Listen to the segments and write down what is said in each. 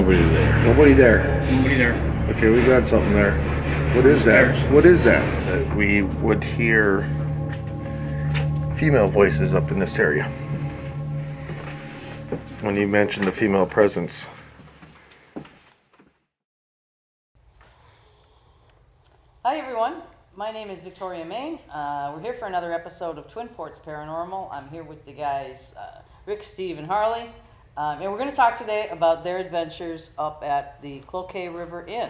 Nobody there. Nobody there. Nobody there. Okay, we got something there. What is that? What is that? That we would hear female voices up in this area. When you mentioned the female presence. Hi everyone, my name is Victoria Main. We're here for another episode of Twin Ports Paranormal. I'm here with the guys Rick, Steve, and Harley. And we're going to talk today about their adventures up at the Cloquet River Inn,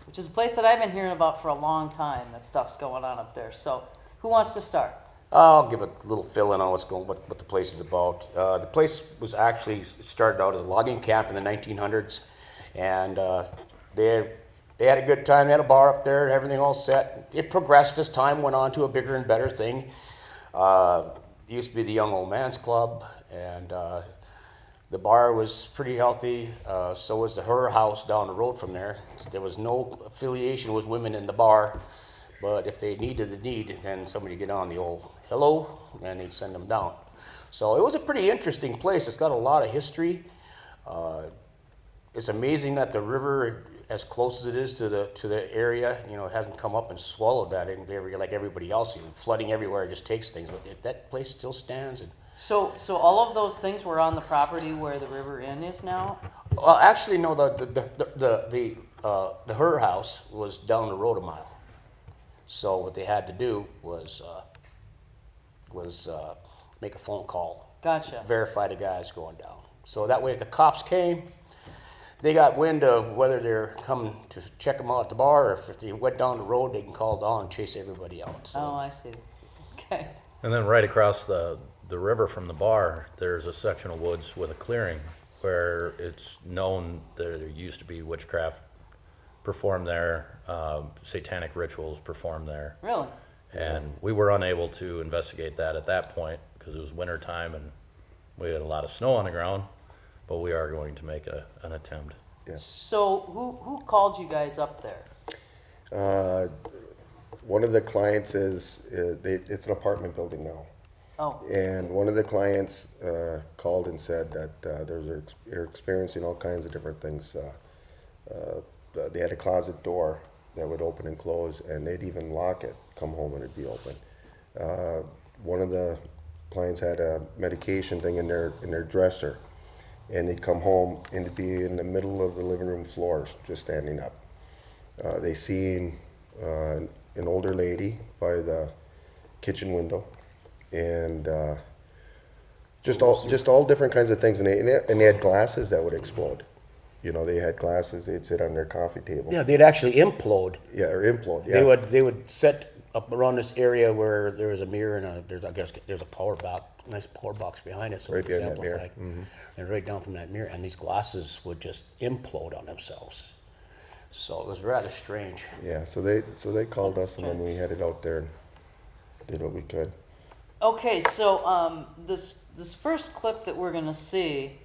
which is a place that I've been hearing about for a long time. That stuff's going on up there. So who wants to start? I'll give a little fill in on what the place is about. The place was actually started out as a logging camp in the 1900s, and they had a good time. They had a bar up there, everything all set. It progressed as time went on to a bigger and better thing. It used to be the Young Old Man's Club, and the bar was pretty healthy. So was the Her House down the road from there. There was no affiliation with women in the bar, but if they needed the need, then somebody get on the old hello, and they'd send them down. So it was a pretty interesting place. It's got a lot of history. It's amazing that the river, as close as it is to the area, it hasn't come up and swallowed that area like everybody else. Flooding everywhere just takes things. But if that place still stands. So all of those things were on the property where the River Inn is now? Well, actually, no. The Her House was down the road a mile. So what they had to do was make a phone call. Gotcha. Verify the guys going down. So that way, if the cops came, they got wind of whether they're coming to check them out at the bar, or if they went down the road, they can call down and chase everybody out. So. Oh, I see. Okay. And then right across the river from the bar, there's a section of woods with a clearing where it's known that there used to be witchcraft performed there, satanic rituals performed there. Really? And we were unable to investigate that at that point because it was winter time and we had a lot of snow on the ground, but we are going to make an attempt. Yeah. So who called you guys up there? One of the clients it's an apartment building now. Oh. And one of the clients called and said that they're experiencing all kinds of different things. They had a closet door that would open and close, and they'd even lock it, come home, and it'd be open. One of the clients had a medication thing in their dresser, and they'd come home and it'd be in the middle of the living room floor, just standing up. They seen an older lady by the kitchen window, and just all different kinds of things, and they had glasses that would explode. They had glasses. They'd sit on their coffee table. Yeah, they'd actually implode. Yeah, or implode. Yeah. They would set up around this area where there was a mirror and there's a power box, nice power box behind it, so Right it's behind that mirror. amplified. Mm-hmm. And right down from that mirror, and these glasses would just implode on themselves. So it was rather strange. Yeah. So they called us, and then we headed out there and did what we could. Okay, so this first clip that we're gonna see,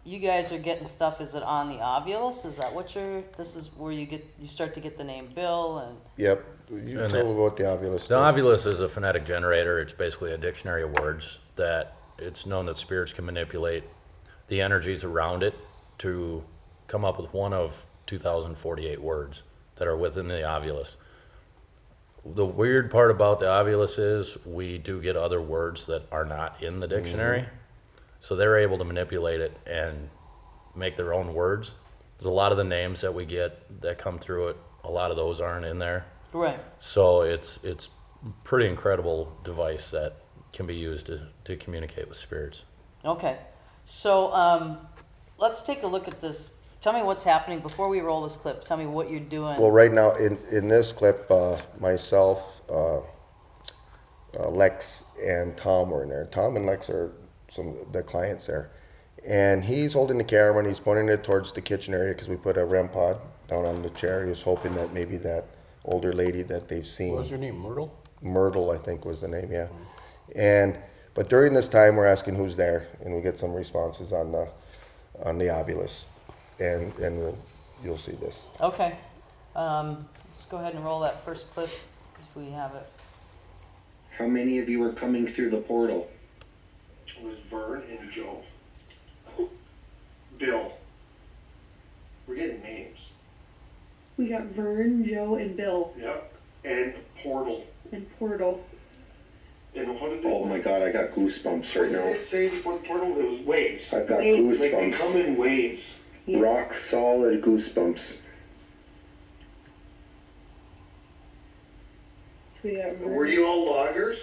you guys are getting stuff. Is it on the Ovilus? Is that what this is where you start to get the name Bill and? Yep. You And tell them about the Ovilus. The Ovilus is a phonetic generator. It's basically a dictionary of words that it's known that spirits can manipulate the energies around it to come up with one of 2,048 words that are within the Ovilus. The weird part about the Ovilus is we do get other words that are not in the dictionary. Mm-hmm. So they're able to manipulate it and make their own words. There's a lot of the names that we get that come through it, a lot of those aren't in there. Right. So it's pretty incredible device that can be used to communicate with spirits. Okay. So let's take a look at this. Tell me what's happening before we roll this clip. Tell me what you're doing. Well, right now in this clip, myself, Lex, and Tom were in there. Tom and Lex are some of the clients there, and he's holding the camera and he's pointing it towards the kitchen area because we put a REM pod down on the chair. He was hoping that maybe that older lady that they've seen. What was her name? Myrtle? Myrtle, I think was the name. Yeah. But during this time, we're asking who's there, and we get some responses on the Ovilus, and you'll see this. Okay. Let's go ahead and roll that first clip if we have it. How many of you are coming through the portal? It was Vern and Joe. Bill. We're getting names. We got Vern, Joe, and Bill, Yep. And Portal. and Portal. And what did they? Oh my god, I got goosebumps right What did now. it say before the portal? It was waves. I've got Waves. Like they come goosebumps. in waves. Rock solid goosebumps. So we got Vern. Were you all loggers?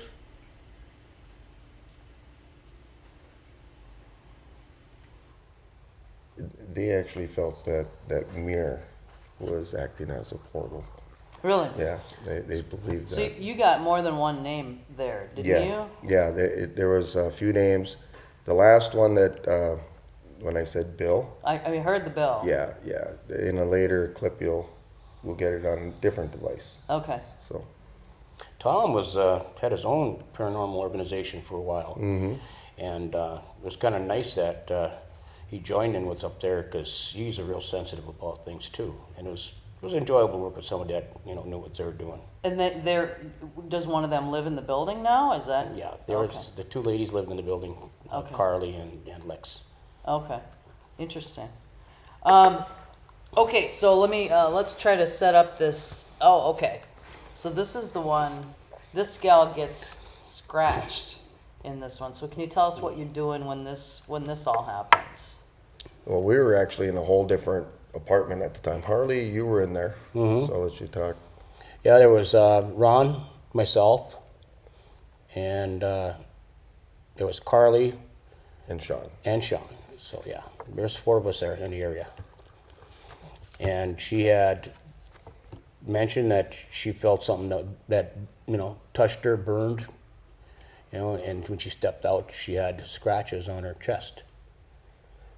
They actually felt that that mirror was acting as a portal. Really? Yeah, they believed So that. you got more than one name there, didn't Yeah, you? yeah. There was a few names. The last one that when I said Bill, I heard the bill. yeah. In a later clip, we'll get it on a different device. Okay. So Tom was had his own paranormal organization for a while, and it was kind of nice that he joined in what's up there because he's a real sensitive about things too, and it was enjoyable to work with somebody that knew what they were doing. And does one of them live in the building now? Is that? Yeah, there Okay. was the two ladies lived in the building, Okay. Carly and Lex. Okay, interesting. Okay, so let's try to set up this. Oh, okay. So this is the one. This gal gets scratched in this one. So can you tell us what you're doing when this all happens? well, we were actually in a whole different apartment at the time. Harley, you were in there, so I'll let you talk. Yeah, there was Ron, myself, and there was Carly And Sean. and Sean. So yeah, there's four of us there in the area. And she had mentioned that she felt something that touched her, burned, and when she stepped out, she had scratches on her chest.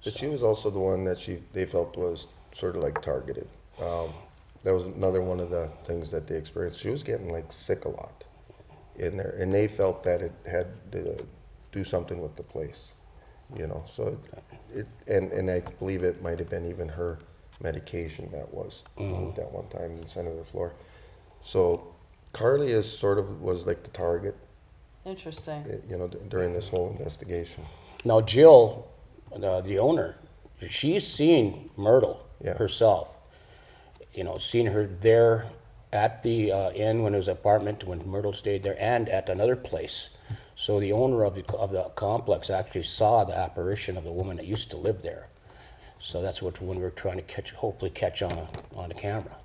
But she was also the one that they felt was sort of like targeted. That was another one of the things that they experienced. She was getting like sick a lot in there, and they felt that it had to do something with the place, So and I believe it might have been even her medication that was moved at one time in the center of the floor. So Carly was like the target, Interesting. during this whole investigation. Now Jill, the owner, she's seen Myrtle Yeah. herself. Seen her there at the inn when it was apartment when Myrtle stayed there, and at another place. So the owner of the complex actually saw the apparition of the woman that used to live there. So that's what when we're trying to hopefully catch on a camera.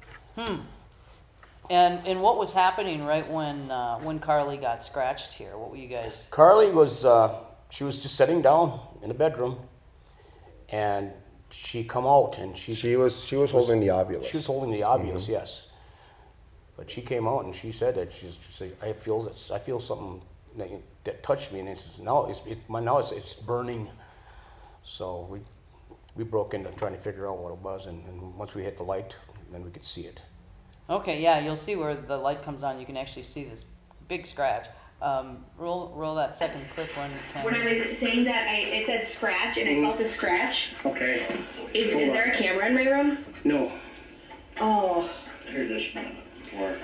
And what was happening right when Carly got scratched here? What were you guys? Carly was she was just sitting down in the bedroom, and she come out and She was holding the ovulus. She was holding the ovulus, yes. But she came out and she said that she's like, I feel something that touched me, and it's it's burning. So we broke into trying to figure out what it was, and once we hit the light, then we could see it. Okay, yeah, you'll see where the light comes on. You can actually see this big scratch. Roll that second clip when you can. When I was saying that, it said scratch, and I felt a scratch. Okay. Is there a camera in my room? No. Oh. Here, this minute. Where?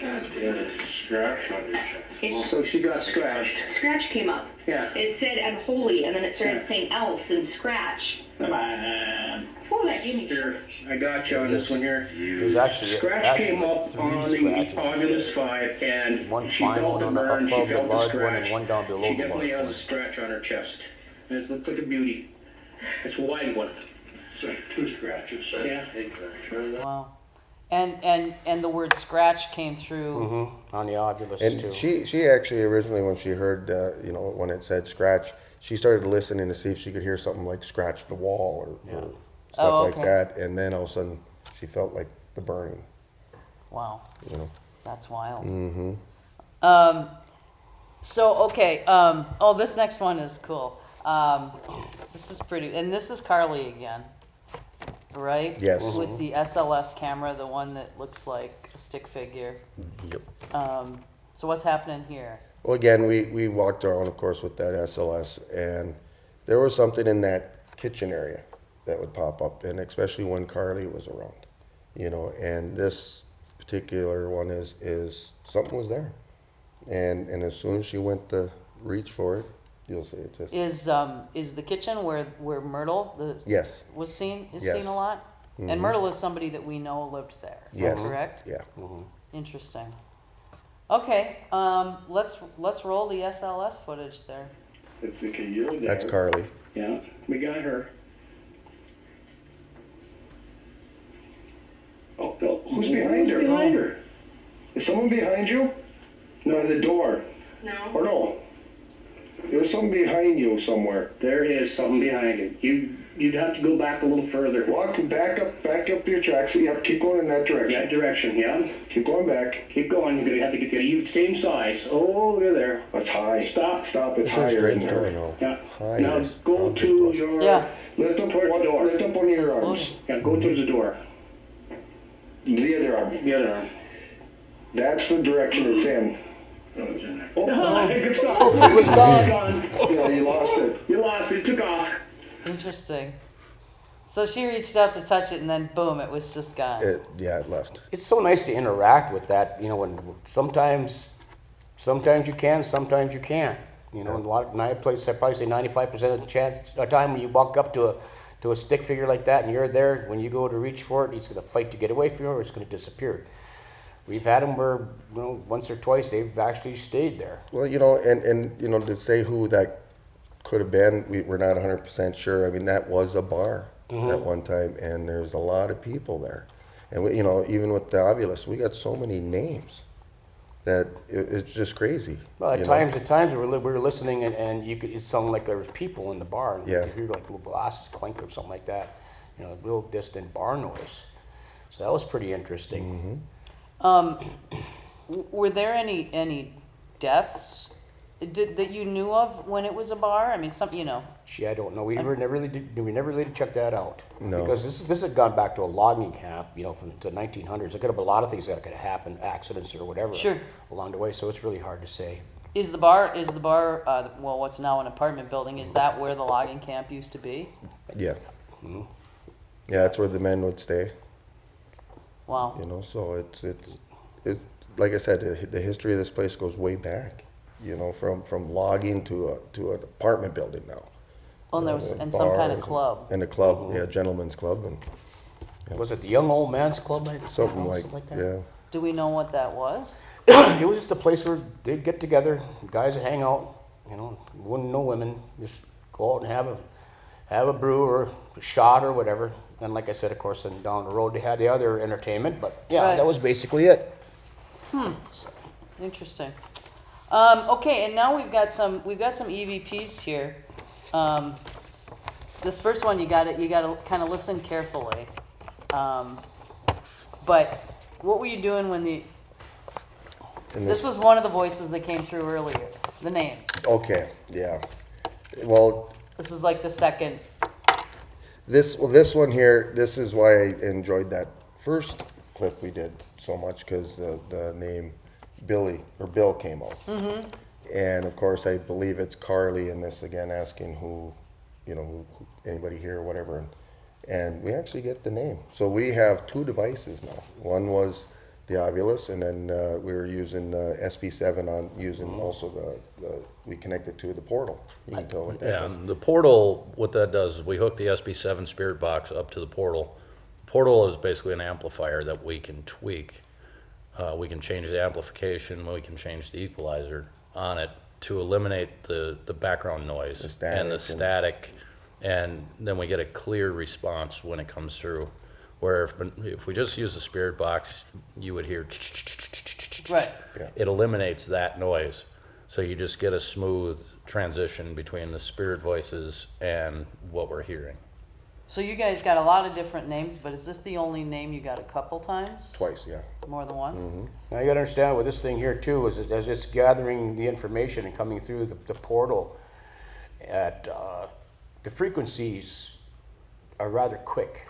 There's a scratch on your chest. It, she got scratched. scratch came up. Yeah. It said unholy, and then it started saying else and scratch. Come on. Oh, that gave me Here, I got you on this one here. There's actually Scratch came like up on three the scratches. Ovulus 5, and One she fine felt one the on the burn, she above the felt the large one, scratch. and one down below She the definitely large has one. a scratch on her chest. And it looks like a beauty. It's a wide one. It's like 2 scratches. Yeah. Wow. And the word scratch came through. On the ovulus And too. she actually originally, when she heard, when it said scratch, she started listening to see if she could hear something like scratch the wall or stuff Oh, like okay. that. And then all of a sudden, she felt like the burning. Wow. That's wild. Mm-hmm. So okay. This next one is cool. This is pretty, and this is Carly again, right? Yes. With the SLS camera, the one that looks like a stick figure. Yep. So what's happening here? Well, again, we walked around, of course, with that SLS, and there was something in that kitchen area that would pop up, and especially when Carly was around, and this particular one is something was there. And as soon as she went to reach for it, you'll see it just... Is the kitchen where Myrtle Yes. was seen Yes. seen a lot? And Myrtle is somebody that we know lived there. Is that Yes. correct? Yeah. Interesting. Okay, let's roll the SLS footage there. It's okay, you're there. That's Carly. Yeah, we got her. Oh, Bill, who's behind her? Behind her? Is someone behind you? No, the door. No. Or no? There's something behind you somewhere. There is something behind you. You'd have to go back a little further. Walk back up your tracks. Yep, keep going in that direction. That direction, yeah. Keep going back. Keep going. You're gonna have to get there. You same size. Oh, look at there. That's high. Stop. It's It's so higher in strange there. to know. Yeah. High Now is go not to close. your. Yeah. Lift up towards the door. Lift up one of your arms. Floating. Yeah, go towards the door. The other arm. The other arm. That's the direction it's in. Oh, it's gone. It was gone. Yeah, you lost it. You lost it. It took off. Interesting. So she reached out to touch it, and then boom, it was just gone. It left. It's so nice to interact with that, you know, when sometimes you can, sometimes you can't. You know, and a lot of I'd probably say 95% of the time when you walk up to a stick figure like that and you're there, when you go to reach for it, he's going to fight to get away from you or it's going to disappear. We've had them where, you know, once or twice they've actually stayed there. Well, you know, and you know, to say who that could have been, we're not 100% sure. I mean, that was a bar at one time, and there's a lot of people there. And we, you know, even with the Ovulus, we got so many names that it's just crazy. Well, you know? at times we were listening and it sounded like there was people in the bar. And Yeah. you hear like little glasses clink or something like that, you know, real distant bar noise. So that was pretty interesting. Were there any deaths that you knew of when it was a bar? I mean, you know. Gee, I don't know. We never really did check that out. No. Because this had gone back to a logging camp, you know, from the 1900s. There could have been a lot of things that could have happened, accidents or whatever, Sure. along the way. So it's really hard to say. Is the bar, well, what's now an apartment building, is that where the logging camp used to be? Yeah. Yeah, that's where the men would stay. Wow. You know, so it's like I said, the history of this place goes way back. You know, from logging to an apartment building now. Well, and there was, With and some kind of bars club. And a club, yeah, gentleman's club, and Was it the Young Old Man's Club? something like that? yeah. Do we know what that was? It was just a place where they'd get together, guys would hang out, you know, wouldn't know women, just go out and have a brew or a shot or whatever. And like I said, of course, then down the road they had the other entertainment, but yeah, Right. that was basically it. Interesting. Okay, and now we've got some EVPs here. This first one you got to kind of listen carefully. But what were you doing when And this was one of the voices that came through earlier, the names. Okay, yeah. Well, This is like the second. this one here, this is why I enjoyed that first clip we did so much, because the name Bill came out. Mm-hmm. And of course, I believe it's Carly in this again, asking who anybody here or whatever. And we actually get the name. So we have two devices now. One was the Ovulus, and then we were using the SB7 on using also we connected to the portal. You can tell what that Yeah, is. and the portal, what that does is we hook the SB7 spirit box up to the portal. Portal is basically an amplifier that we can tweak. We can change the amplification, we can change the equalizer on it to eliminate the background noise and the static, and then we get a clear response when it comes through. Where if we just use the spirit box, you would hear Right. it eliminates that noise. So you just get a smooth transition between the spirit voices and what we're hearing. So you guys got a lot of different names, but is this the only name you got a couple times? Twice, yeah. More than once? Now you gotta understand with this thing here too, is as it's gathering the information and coming through the portal, the frequencies are rather quick.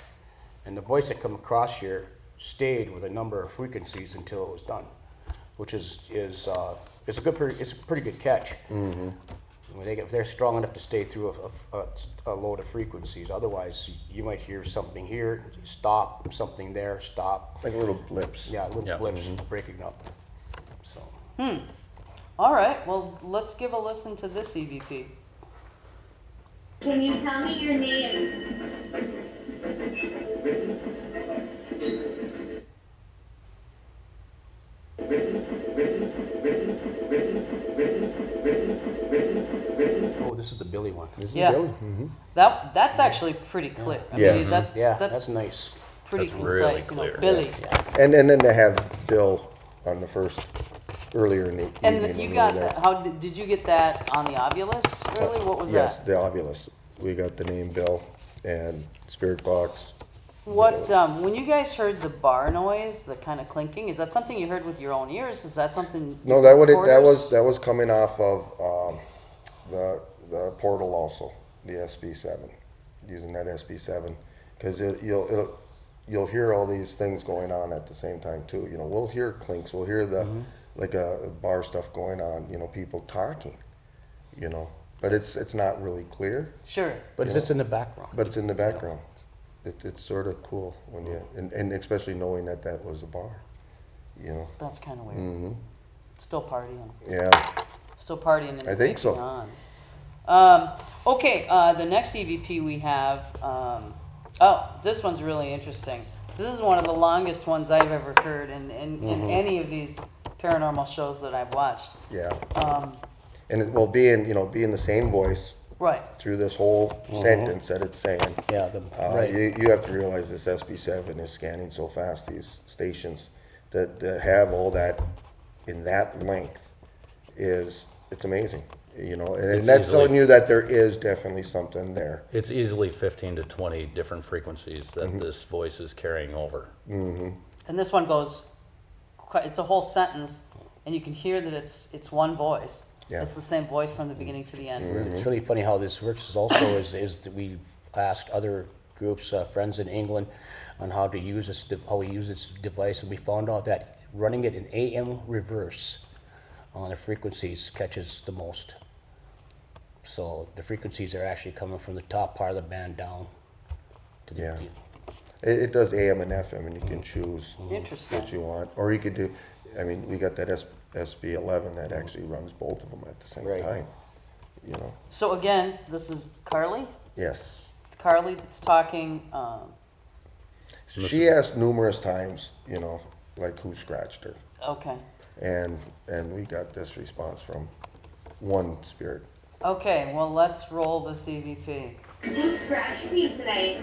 And the voice that come across here stayed with a number of frequencies until it was done, which is it's a pretty good catch. Mm-hmm. If they're strong enough to stay through a load of frequencies, otherwise you might hear something here, stop, something there, stop. Like little blips. Yeah, little Yeah. blips breaking up. So. All right, well, let's give a listen to this EVP. Can you tell me your name? Oh, this is the Billy one. This is Yeah. Billy. That's actually pretty clear. I Yes. mean, that's Yeah, that's that's nice. pretty That's concise. really You know, clear. Billy. And then they have Bill on the first earlier in the And evening you when we got were there. that, how did you get that on the Ovilus? Really, what was Yes, that? the Ovilus. We got the name Bill and Spirit Box. What when you guys heard the bar noise, the kind of clinking, is that something you heard with your own ears? Is that something? No, that recorders? was coming off of the portal also, the SB7, using that SB7, because you'll hear all these things going on at the same time too. You know, we'll hear clinks, we'll hear the like bar stuff going on. You know, people talking. You know, but it's not really clear, Sure. But it's in the background. but it's in the background. It's sort of cool when you and especially knowing that was a bar. You know, That's kind of weird. Still partying. yeah. Still partying and I think so. drinking on. Okay, the next EVP we have. This one's really interesting. This is one of the longest ones I've ever heard in any of these paranormal shows that I've watched. Yeah. And being the same voice Right. through this whole sentence that it's saying. Yeah, right. You have to realize this SB7 is scanning so fast, these stations, that have all that in that length it's amazing. You know, and It's that's easily- telling you that there is definitely something there. It's easily 15 to 20 different frequencies that this voice is carrying over. And this one goes. It's a whole sentence, and you can hear that it's one voice. Yeah. It's the same voice from the beginning to the end. It's really funny how this works. Is also is that we've asked other groups, friends in England, on how to use this, how we use this device, and we found out that running it in AM reverse on the frequencies catches the most. So the frequencies are actually coming from the top part of the band down to the Yeah. It does AM and FM, and you can choose Interesting. what you want, or you could do. I mean, we got that SB11 that actually runs both of them at the same Right. time. You know. So again, this is Carly. Yes. Carly that's talking. She asked numerous times, you know, like who scratched her, Okay. and we got this response from one spirit. Okay. Well, let's roll the CVP. Who scratched me tonight?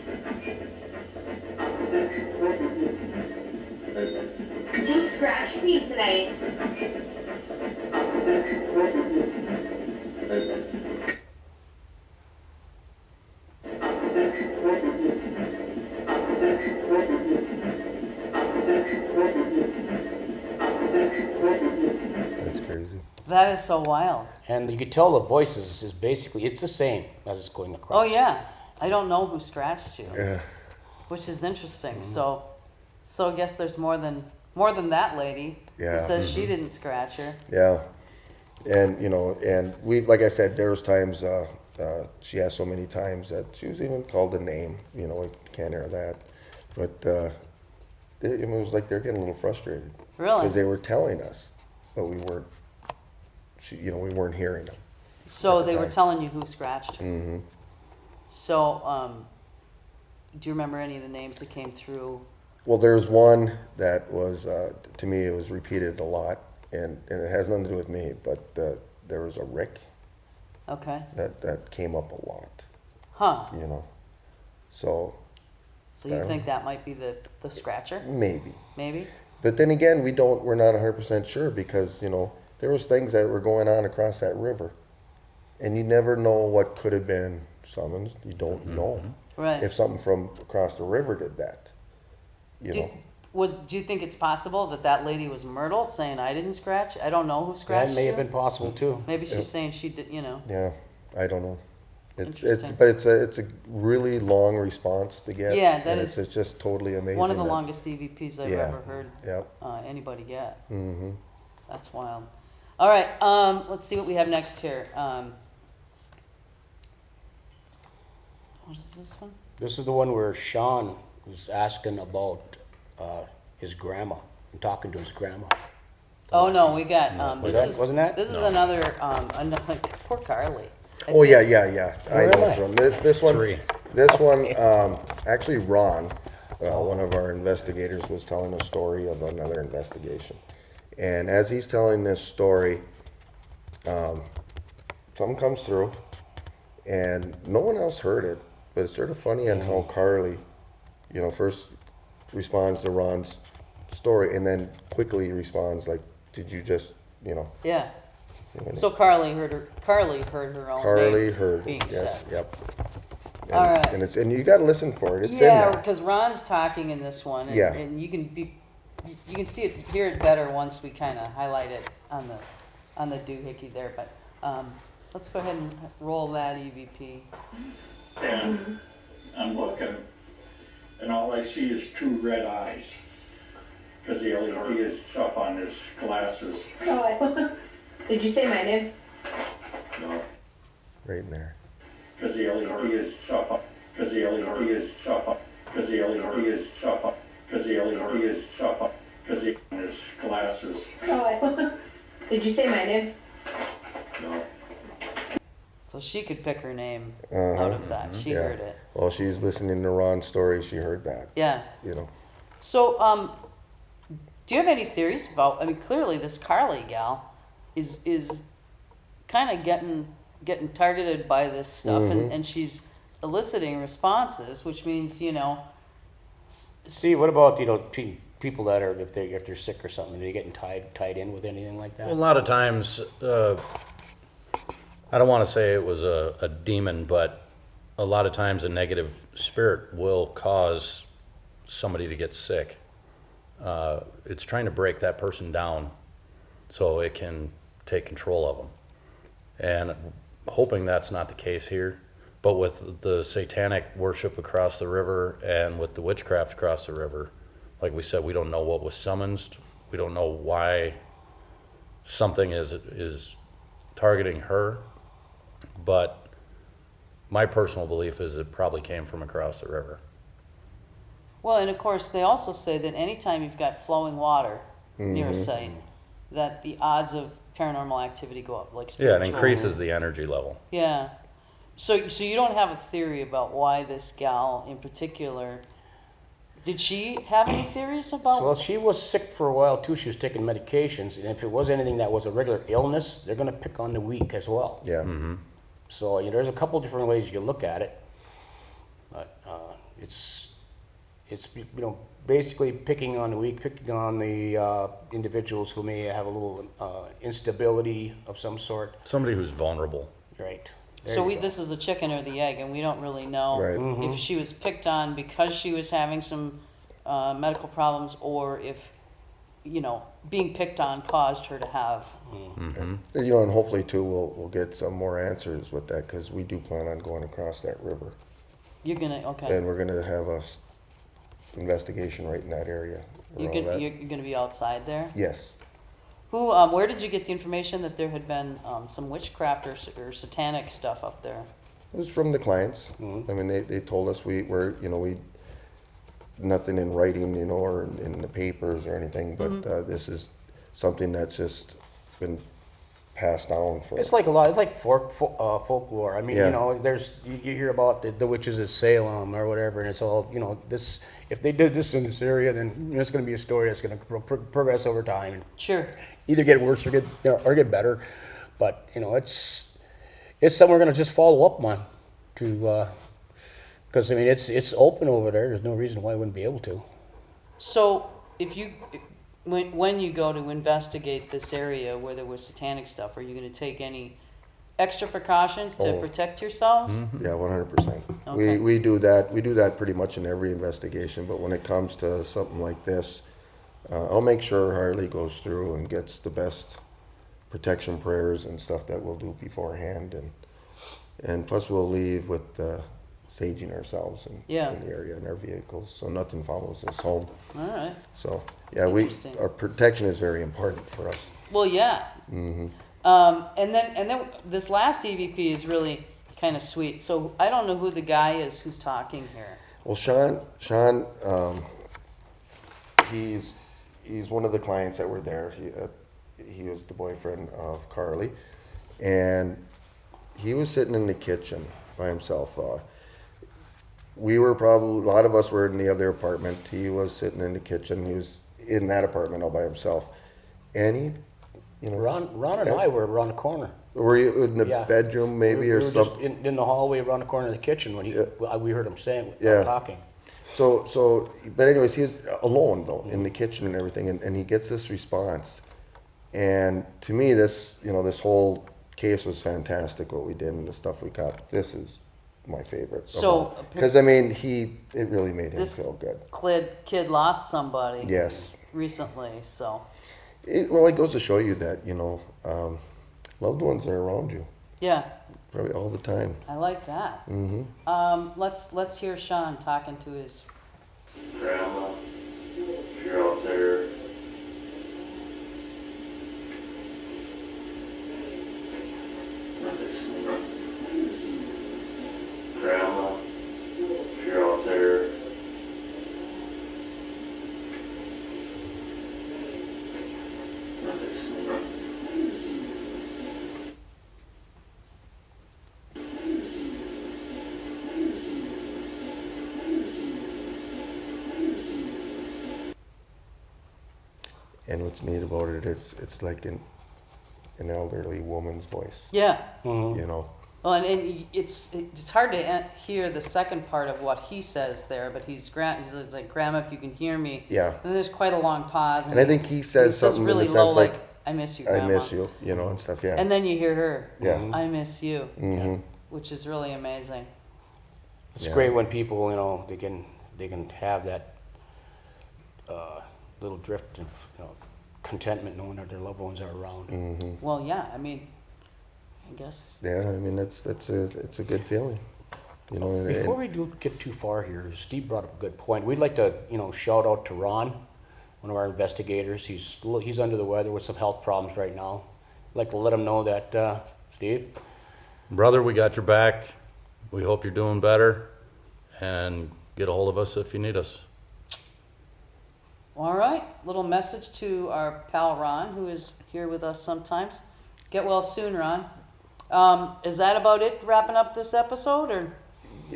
Who scratched me tonight? That's crazy. That is so wild. And you could tell the voices is basically, it's the same as it's going across. Oh yeah. I don't know who scratched you, Yeah. which is interesting. So I guess there's more than that lady Yeah. who says she didn't scratch her. Yeah. And you know, and we, like I said, there was times she asked so many times that she was even called a name. You know, we can't hear that, but it was like they're getting a little frustrated. Really? Because they were telling us, but we weren't. We weren't hearing them. So At the they were time. telling you who scratched her. Mm-hmm. So, do you remember any of the names that came through? Well, there's one that was, to me, it was repeated a lot, and it has nothing to do with me, but there was a Rick Okay. that came up a lot, Huh. you know. So So you think that might be the scratcher? maybe. Maybe? But then again, we're not 100% sure because, you know, there was things that were going on across that river, and you never know what could have been summons. You don't know Right. if something from across the river did that, you Do know. you think it's possible that lady was Myrtle saying I didn't scratch? I don't know who scratched That may you. have been possible too. Maybe she's saying she did. You know. Yeah, I don't know. It's Interesting. it's a really long response to get. Yeah, that and is it's just totally amazing. One of the that- longest EVPs I've Yeah. ever heard Yep. anybody get. Mm-hmm. That's wild. All right, let's see what we have next here. What is this one? This is the one where Sean was asking about his grandma and talking to his grandma. Oh no, we got Was this that- is wasn't that? this is another poor Carly. I Oh feel- yeah. I Where know am I? it's from this one. 3. This one, actually Ron, one of our investigators, was telling a story of another investigation. And as he's telling this story, something comes through, and no one else heard it, but it's sort of funny on how Carly, first responds to Ron's story and then quickly responds like, did you just, Yeah. So Carly heard her own Carly name heard, being yes, said. yep. And, All right. and you got to listen for it. It's in Yeah, there. because Ron's talking in this one, and, Yeah. and you can see it, hear it better once we kind of highlight it on the doohickey there. But let's go ahead and roll that EVP. And I'm looking, and all I see is two red eyes, because the LED is up on his glasses. Oh, did you say my name? No, Right in there. because the LED is up, because the LED is up, because the LED is up, because the LED is up, because he on his glasses. Oh, did you say my name? No. So she could pick her name out of that. She Yeah. heard it. Well, she's listening to Ron's story. She heard that. Yeah. So, do you have any theories about? I mean, clearly this Carly gal is kind of getting targeted by this stuff, and she's eliciting responses, which means See, what about people that are if they're sick or something? Are they getting tied in with anything like that? A lot of times, I don't want to say it was a demon, but a lot of times a negative spirit will cause somebody to get sick. It's trying to break that person down so it can take control of them. And hoping that's not the case here, but with the satanic worship across the river and with the witchcraft across the river, like we said, we don't know what was summoned. We don't know why something is targeting her, but my personal belief is it probably came from across the river. Well, and of course, they also say that anytime you've got flowing water near a site, that the odds of paranormal activity go up, like Yeah, spiritual. it increases the energy level. Yeah. So you don't have a theory about why this gal in particular? Did she have any theories about? Well, she was sick for a while too. She was taking medications, and if it was anything that was a regular illness, they're going to pick on the weak as well. Yeah. So there's a couple different ways you can look at it, but it's basically picking on the weak, picking on the individuals who may have a little instability of some sort. Somebody who's vulnerable. Right. So this is a chicken or the egg, and we don't really know Right. if she was picked on because she was having some medical problems, or if being picked on caused her to have. And hopefully too, we'll get some more answers with that, because we do plan on going across that river, You're gonna okay. and we're gonna have a investigation right in that area. You're around gonna that. you're gonna be outside there. Yes. Who? Where did you get the information that there had been some witchcraft or satanic stuff up there? It was from the clients. I mean, they told us we nothing in writing, or in the papers or anything, but this is something that's just been passed down for. It's like a lot. It's like folklore. I mean, Yeah. there's you hear about the witches at Salem or whatever, and it's all this. If they did this in this area, then it's going to be a story that's going to progress over time and Sure. either get worse or get better. But it's something we're going to just follow up on because I mean it's open over there. There's no reason why I wouldn't be able to. So when you go to investigate this area where there was satanic stuff, are you going to take any extra precautions to protect yourselves? Yeah, 100%. Okay. We do that. We do that pretty much in every investigation. But when it comes to something like this, I'll make sure Harley goes through and gets the best protection prayers and stuff that we'll do beforehand, and plus we'll leave with saging ourselves in the area in our vehicles, so nothing follows us home. All right. So yeah, Interesting. our protection is very important for us. Well, yeah. And then this last EVP is really kind of sweet. So I don't know who the guy is who's talking here. Well, Sean, he's one of the clients that were there. He was the boyfriend of Carly, and he was sitting in the kitchen by himself. we were probably, a lot of us were in the other apartment. He was sitting in the kitchen. He was in that apartment all by himself. And he, you know. Ron and I were around the corner. Were you in the Yeah. bedroom maybe we or were just something? in the hallway around the corner of the kitchen when we heard him saying, Yeah. talking. So, but anyways, he was alone though, in the kitchen and everything, and he gets this response. And to me, this, you know, this whole case was fantastic, what we did and the stuff we got. This is my favorite. So, because I mean, it really made him This feel good. kid lost somebody Yes. recently, so Well, it goes to show you that, you know, loved ones are around you yeah, probably all the time. I like that. Let's hear Sean talking to his. Grandma, if you're out there, I'm listening. Grandma, if you're out there, I'm listening. And what's neat about it, it's like an elderly woman's voice, Yeah. you know. Well, and it's hard to hear the second part of what he says there, but he's like, Grandma, if you can hear me. Yeah. And there's quite a long pause. And I think he says something in really the low, sense like, like, I miss you, I Grandma. miss you, you know, and stuff, yeah. And then you hear her. Yeah. I miss you. Mhm. Which is really amazing. It's Yeah. great when people, you know, they can have that little drift of, you know, contentment knowing that their loved ones are around. Mm-hmm. Well, yeah. I mean, I guess. Yeah, I mean, it's a good feeling, you know. and- Before we do get too far here, Steve brought up a good point. We'd like to, you know, shout out to Ron, one of our investigators. He's under the weather with some health problems right now. I'd like to let him know that, Steve, Brother, we got your back. We hope you're doing better, and get a hold of us if you need us. All right. Little message to our pal Ron, who is here with us sometimes. Get well soon, Ron. Is that about it? Wrapping up this episode, or?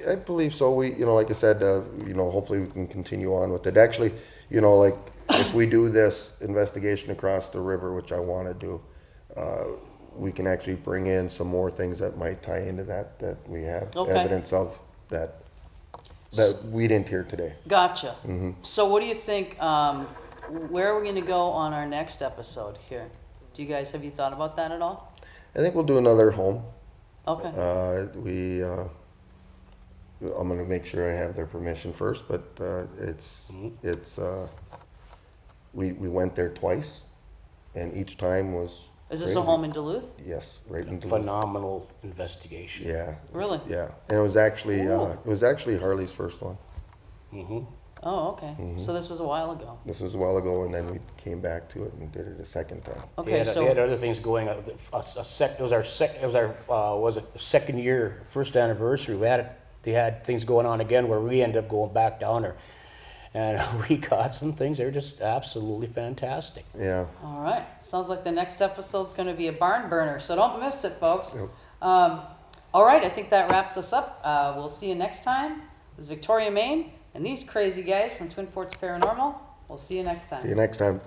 I believe so. We, you know, like I said, you know, hopefully we can continue on with it. Actually, you know, like if we do this investigation across the river, which I want to do, we can actually bring in some more things that might tie into that we have Okay. evidence of that we didn't hear today. Gotcha. So what do you think, where are we going to go on our next episode here? Have you thought about that at all? I think we'll do another home. Okay. I'm going to make sure I have their permission first, but we went there twice, and each time was Is this a crazy. home in Duluth? Yes, right in Duluth. phenomenal investigation. Yeah. Really? Yeah, and it was actually Cool. Harley's first one. Oh, okay. So this was a while ago. This was a while ago, and then we came back to it and did it a second time. They Okay, had, so they had other things going on. Was it second year, first anniversary? They had things going on again where we ended up going back down there, and we got some things. They were just absolutely fantastic. Yeah. all right. Sounds like the next episode's going to be a barn burner, so don't miss it, folks. Yep. All right, I think that wraps us up. We'll see you next time. This is Victoria, Maine, and these crazy guys from Twin Ports Paranormal. We'll see you next time. See you next time.